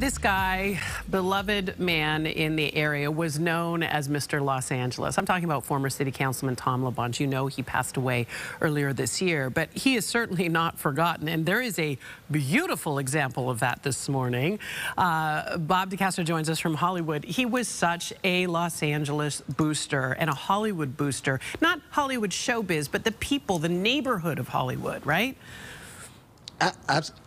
This guy, beloved man in the area, was known as Mr. Los Angeles. I'm talking about former city councilman Tom LaBonge. You know he passed away earlier this year, but he is certainly not forgotten. And there is a beautiful example of that this morning. Bob DeCastro joins us from Hollywood. He was such a Los Angeles booster and a Hollywood booster. Not Hollywood showbiz, but the people, the neighborhood of Hollywood, right?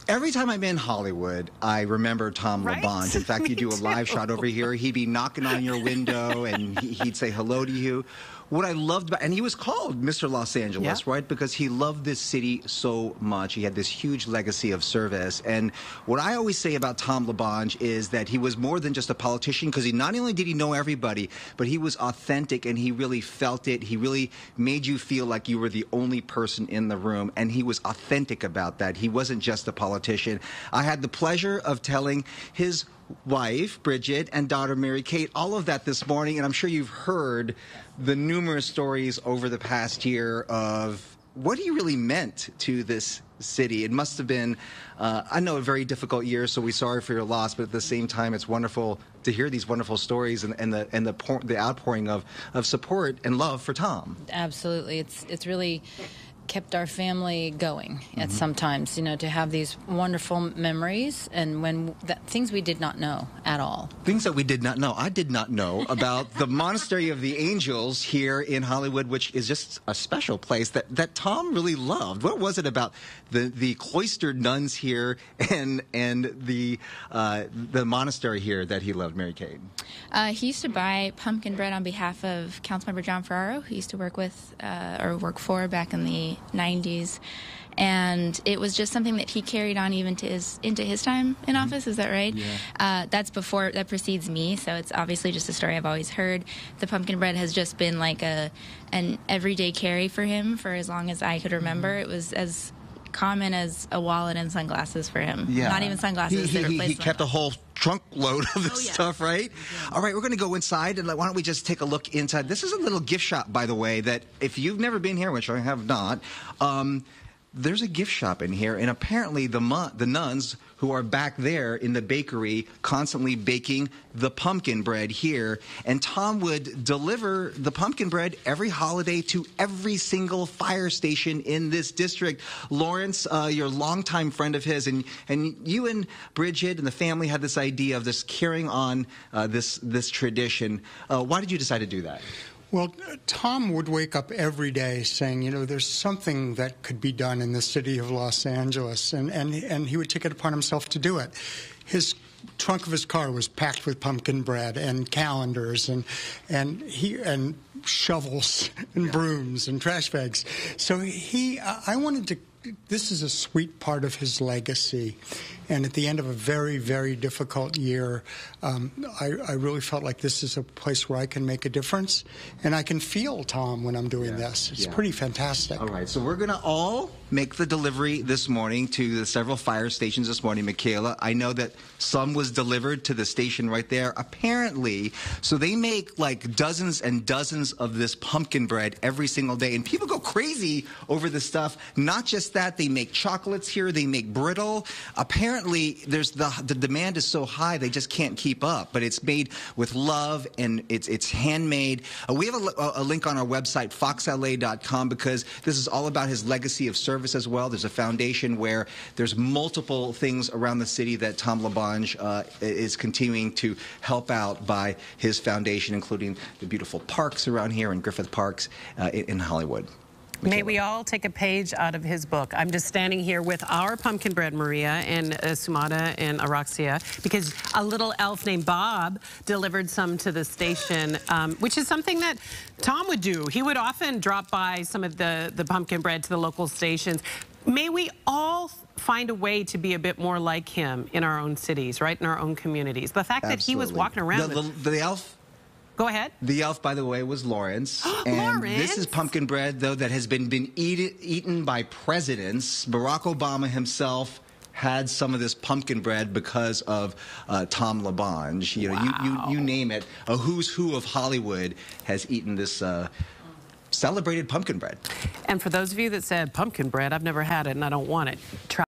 Every time I'm in Hollywood, I remember Tom LaBonge. In fact, you do a live shot over here. He'd be knocking on your window, and he'd say hello to you. What I loved about, and he was called Mr. Los Angeles, right? Because he loved this city so much. He had this huge legacy of service. And what I always say about Tom LaBonge is that he was more than just a politician, because he not only did he know everybody, but he was authentic and he really felt it. He really made you feel like you were the only person in the room, and he was authentic about that. He wasn't just a politician. I had the pleasure of telling his wife, Bridget, and daughter, Mary Kate, all of that this morning, and I'm sure you've heard the numerous stories over the past year of what he really meant to this city. It must have been, I know, a very difficult year, so we're sorry for your loss, but at the same time, it's wonderful to hear these wonderful stories and the outpouring of support and love for Tom. Absolutely. It's really kept our family going at sometimes, you know, to have these wonderful memories and things we did not know at all. Things that we did not know. I did not know about the Monastery of the Angels here in Hollywood, which is just a special place that Tom really loved. What was it about the cloistered nuns here and the monastery here that he loved, Mary Kate? He used to buy pumpkin bread on behalf of Councilmember John Ferraro, who he used to work with or work for back in the 90s, and it was just something that he carried on even into his time in office. Is that right? Yeah. That precedes me, so it's obviously just a story I've always heard. The pumpkin bread has just been like an everyday carry for him for as long as I could remember. It was as common as a wallet and sunglasses for him. Yeah. Not even sunglasses. He kept a whole trunk load of this stuff, right? All right, we're going to go inside, and why don't we just take a look inside. This is a little gift shop, by the way, that if you've never been here, which I have not, there's a gift shop in here, and apparently the nuns who are back there in the bakery constantly baking the pumpkin bread here, and Tom would deliver the pumpkin bread every holiday to every single fire station in this district. Lawrence, you're a longtime friend of his, and you and Bridget and the family had this idea of this carrying on this tradition. Why did you decide to do that? Well, Tom would wake up every day saying, you know, there's something that could be done in the city of Los Angeles, and he would take it upon himself to do it. His trunk of his car was packed with pumpkin bread and calendars and shovels and brooms and trash bags. So I wanted to. This is a sweet part of his legacy, and at the end of a very, very difficult year, I really felt like this is a place where I can make a difference, and I can feel Tom when I'm doing this. It's pretty fantastic. All right, so we're going to all make the delivery this morning to the several fire stations this morning. Michaela, I know that some was delivered to the station right there. Apparently, so they make like dozens and dozens of this pumpkin bread every single day, and people go crazy over this stuff. Not just that, they make chocolates here, they make brittle. Apparently, there's the demand is so high they just can't keep up. But it's made with love, and it's handmade. We have a link on our website, foxla.com, because this is all about his legacy of service as well. There's a foundation where there's multiple things around the city that Tom LaBonge is continuing to help out by his foundation, including the beautiful parks around here in Griffith Parks in Hollywood. May we all take a page out of his book. I'm just standing here with our pumpkin bread, Maria, and Sumada and Araxia, because a little elf named Bob delivered some to the station, which is something that Tom would do. He would often drop by some of the pumpkin bread to the local stations. May we all find a way to be a bit more like him in our own cities, right, in our own communities. The fact that he was walking around... The elf... Go ahead. The elf, by the way, was Lawrence. And this is pumpkin bread, though, that has been eaten by presidents. Barack Obama himself had some of this pumpkin bread because of Tom LaBonge. You know, you name it. A who's who of Hollywood has eaten this celebrated pumpkin bread. And for those of you that said pumpkin bread, I've never had it and I don't want it. Try